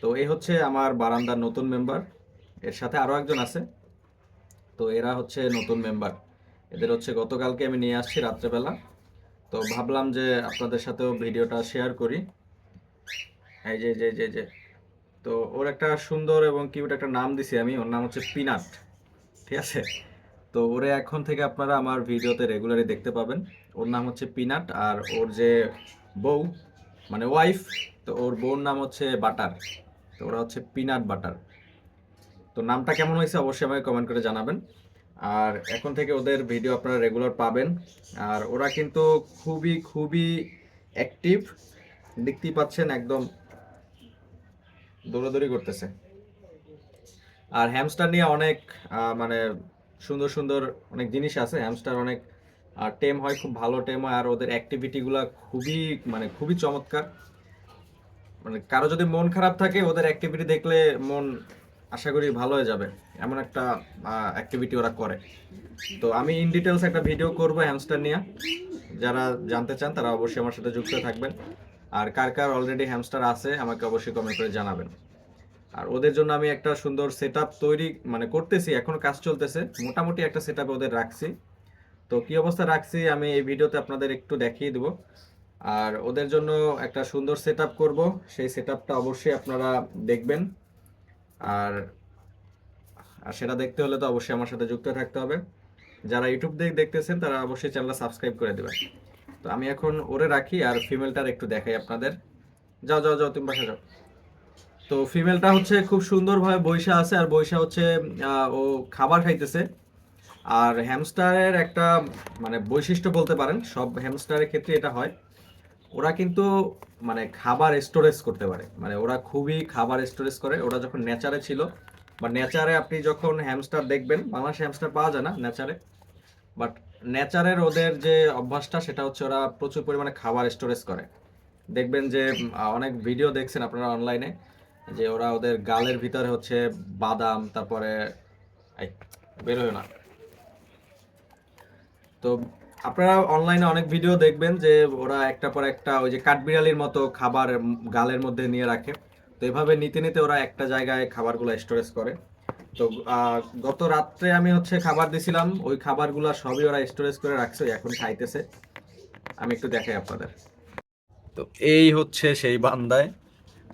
তো এই হচ্ছে আমার বারান্দার নতুন মেম্বার। এর সাথে আরো একজন আছে। তো এরা হচ্ছে নতুন মেম্বার। এদের হচ্ছে গতকালকে আমি নিয়ে আসছি রাত্রেবেলা। তো ভাবলাম যে আপনাদের সাথেও ভিডিওটা শেয়ার করি। এই যে তো ওর একটা সুন্দর এবং কিউট একটা নাম দিছি আমি। ওর নাম হচ্ছে পিনাট। ঠিক আছে? তো ওরে এখন থেকে আপনারা আমার ভিডিওতে রেগুলারই দেখতে পাবেন। ওর নাম হচ্ছে পিনাট, আর ওর যে বউ, মানে ওয়াইফ, তো ওর বউর নাম হচ্ছে বাটার। তো ওরা হচ্ছে পিনাট বাটার। তো নামটা কেমন হয়েছে অবশ্যই আমাকে কমেন্ট করে জানাবেন। আর এখন থেকে ওদের ভিডিও আপনারা রেগুলার পাবেন। আর ওরা কিন্তু খুবই খুবই অ্যাক্টিভ, দেখতেই পাচ্ছেন, একদম দৌড়াদৌড়ি করতেছে। আর হ্যামস্টার নিয়ে অনেক মানে সুন্দর সুন্দর অনেক জিনিস আছে। হ্যামস্টার অনেক টেম হয়, খুব ভালো টেম হয়, আর ওদের অ্যাক্টিভিটিগুলো খুবই মানে খুবই চমৎকার। মানে কারো যদি মন খারাপ থাকে ওদের অ্যাক্টিভিটি দেখলে মন আশা করি ভালো হয়ে যাবে, এমন একটা অ্যাক্টিভিটি ওরা করে। তো আমি ইন ডিটেলস একটা ভিডিও করব হ্যামস্টার নিয়ে। যারা জানতে চান তারা অবশ্যই আমার সাথে যুক্ত থাকবেন। আর কার কার অলরেডি হ্যামস্টার আছে আমাকে অবশ্যই কমেন্ট করে জানাবেন। আর ওদের জন্য আমি একটা সুন্দর সেটআপ তৈরি মানে করতেছি, এখনো কাজ চলতেছে, মোটামুটি একটা সেটআপ ওদের রাখছি। তো কি অবস্থা রাখছি আমি এই ভিডিওতে আপনাদের একটু দেখিয়ে দেবো। আর ওদের জন্য একটা সুন্দর সেটআপ করব, সেই সেটআপটা অবশ্যই আপনারা দেখবেন। আর আর সেটা দেখতে হলে তো অবশ্যই আমার সাথে যুক্ত থাকতে হবে। যারা ইউটিউব থেকে দেখতেছেন তারা অবশ্যই চ্যানেলটা সাবস্ক্রাইব করে দেবেন। তো আমি এখন ওরে রাখি আর ফিমেলটার একটু দেখাই আপনাদের। যাও যাও যাও, তুমি বাসা যাও। তো ফিমেলটা হচ্ছে খুব সুন্দরভাবে বইসা আছে, আর বইসা হচ্ছে ও খাবার খাইতেছে। আর হ্যামস্টারের একটা মানে বৈশিষ্ট্য বলতে পারেন, সব হ্যামস্টারের ক্ষেত্রে এটা হয়, ওরা কিন্তু মানে খাবার স্টোরেজ করতে পারে। মানে ওরা খুবই খাবার স্টোরেজ করে। ওরা যখন নেচারে ছিল বা নেচারে আপনি যখন হ্যামস্টার দেখবেন, বাংলাদেশে হ্যামস্টার পাওয়া যায় না নেচারে, বাট নেচারের ওদের যে অভ্যাসটা সেটা হচ্ছে ওরা প্রচুর পরিমাণে খাবার স্টোরেজ করে। দেখবেন যে অনেক ভিডিও দেখছেন আপনারা অনলাইনে, যে ওরা ওদের গালের ভিতরে হচ্ছে বাদাম, তারপরে এই বেরোয় না। তো আপনারা অনলাইনে অনেক ভিডিও দেখবেন যে ওরা একটা পর একটা ওই যে কাঠবিড়ালির মতো খাবার গালের মধ্যে নিয়ে রাখে। তো এভাবে নিতে নিতে ওরা একটা জায়গায় খাবারগুলো স্টোরেজ করে। তো গত রাত্রে আমি হচ্ছে খাবার দিছিলাম, ওই খাবারগুলো সবই ওরা স্টোরেজ করে রাখছে, এখন খাইতেছে। আমি একটু দেখাই আপনাদের। তো এই হচ্ছে সেই বান্দায়,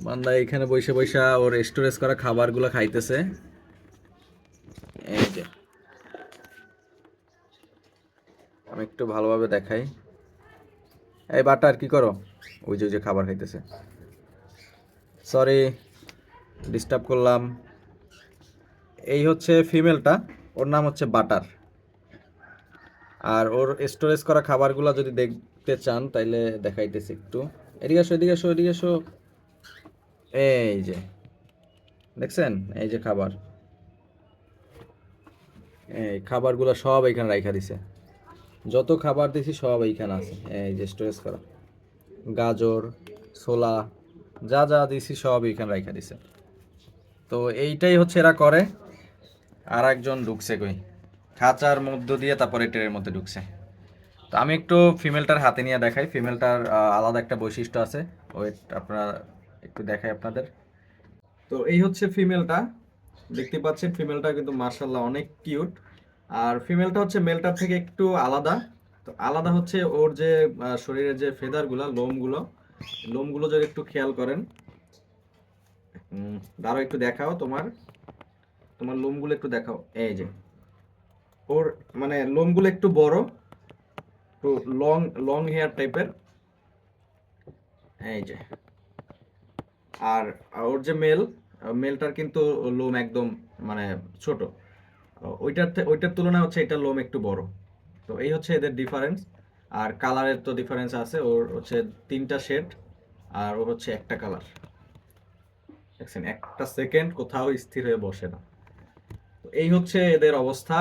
বান্দায় এখানে বসে বসে ওর স্টোরেজ করা খাবারগুলো খাইতেছে। এই যে আমি একটু ভালোভাবে দেখাই। এই বাটার কি করো? ওই যে খাবার খাইতেছে। সরি, ডিস্টার্ব করলাম। এই হচ্ছে ফিমেলটা, ওর নাম হচ্ছে বাটার। আর ওর স্টোরেজ করা খাবারগুলো যদি দেখতে চান তাইলে দেখাইতেছি একটু। এদিকে আসো, এদিকে আসো, এদিকে আসো। এই যে দেখছেন, এই যে খাবার, এই খাবারগুলো সব এইখানে রাইখা দিছে। যত খাবার দিছি সব এইখানে আছে। এই যে স্টোরেজ করা গাজর, ছোলা, যা যা দিছি সব এইখানে রাইখা দিছে। তো এইটাই হচ্ছে এরা করে। আর একজন ঢুকছে কই, খাঁচার মধ্য দিয়ে তারপরে ট্রের মধ্যে ঢুকছে। তো আমি একটু ফিমেলটার হাতে নিয়ে দেখাই। ফিমেলটার আলাদা একটা বৈশিষ্ট্য আছে, ওয়েট আপনারা একটু দেখাই আপনাদের। তো এই হচ্ছে ফিমেলটা, দেখতে পাচ্ছেন ফিমেলটা কিন্তু মার্শাল্লাহ অনেক কিউট। আর ফিমেলটা হচ্ছে মেলটার থেকে একটু আলাদা। তো আলাদা হচ্ছে ওর যে শরীরের যে ফেদারগুলো, লোমগুলো, লোমগুলো যদি একটু খেয়াল করেন। দাঁড়াও একটু দেখাও, তোমার তোমার লোমগুলো একটু দেখাও। এই যে ওর মানে লোমগুলো একটু বড়, একটু লং লং হেয়ার টাইপের। এই যে আর ওর যে মেলটার কিন্তু লোম একদম মানে ছোট। ওইটার তুলনায় হচ্ছে এটার লোম একটু বড়। তো এই হচ্ছে এদের ডিফারেন্স। আর কালারের তো ডিফারেন্স আছে, ওর হচ্ছে তিনটা শেড আর ওর হচ্ছে একটা কালার। দেখছেন, একটা সেকেন্ড কোথাও স্থির হয়ে বসে না। তো এই হচ্ছে এদের অবস্থা।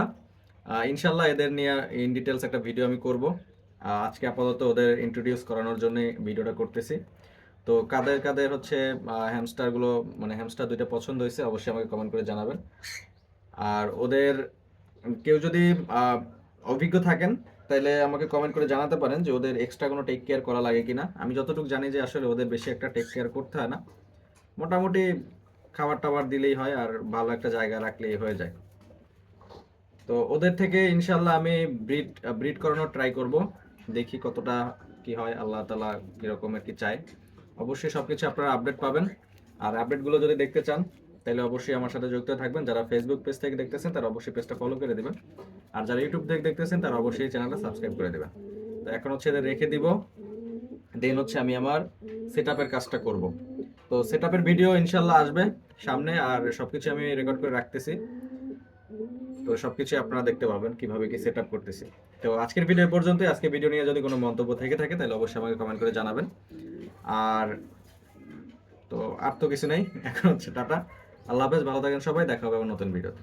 ইনশাল্লাহ এদের নিয়ে ইন ডিটেলস একটা ভিডিও আমি করব। আজকে আপাতত ওদের ইন্ট্রোডিউস করানোর জন্য ভিডিওটা করতেছি। তো কাদের কাদের হচ্ছে হ্যামস্টারগুলো মানে হ্যামস্টার দুইটা পছন্দ হয়েছে অবশ্যই আমাকে কমেন্ট করে জানাবেন। আর ওদের কেউ যদি আহ, অভিজ্ঞ থাকেন তাহলে আমাকে কমেন্ট করে জানাতে পারেন যে ওদের এক্সট্রা কোনো টেক কেয়ার করা লাগে কিনা। আমি যতটুকু জানি যে আসলে ওদের বেশি একটা টেক কেয়ার করতে হয় না। মোটামুটি খাবার-টাবার দিলেই হয় আর ভালো একটা জায়গা রাখলেই হয়ে যায়। তো ওদের থেকে ইনশাআল্লাহ আমি ব্রিড করানোর ট্রাই করব। দেখি কতটা কি হয়, আল্লাহ তাআলা কিরকমের কি চায়। অবশ্যই সবকিছু আপনারা আপডেট পাবেন। আর আপডেটগুলো যদি দেখতে চান তাহলে অবশ্যই আমার সাথে যুক্ত থাকবেন। যারা ফেসবুক পেজ থেকে দেখতেছেন তারা অবশ্যই পেজটা ফলো করে দিবেন। আর যারা ইউটিউব থেকে দেখতেছেন তারা অবশ্যই চ্যানেলটা সাবস্ক্রাইব করে দিবেন। তো এখন হচ্ছে এদের রেখে দিব। দেন হচ্ছে আমি আমার সেটআপের কাজটা করব। তো সেটআপের ভিডিও ইনশাআল্লাহ আসবে সামনে, আর সবকিছু আমি রেকর্ড করে রাখতেছি। তো সবকিছু আপনারা দেখতে পাবেন কিভাবে কি সেটআপ করতেছি। তো আজকের ভিডিও পর্যন্তই। আজকে ভিডিও নিয়ে যদি কোনো মন্তব্য থেকে থাকে তাহলে অবশ্যই আমাকে কমেন্ট করে জানাবেন। আর তো আর তো কিছু নেই, এখন হচ্ছে টাটা, আল্লাহ হাফেজ, ভালো থাকেন সবাই, দেখা হবে আবার নতুন ভিডিওতে।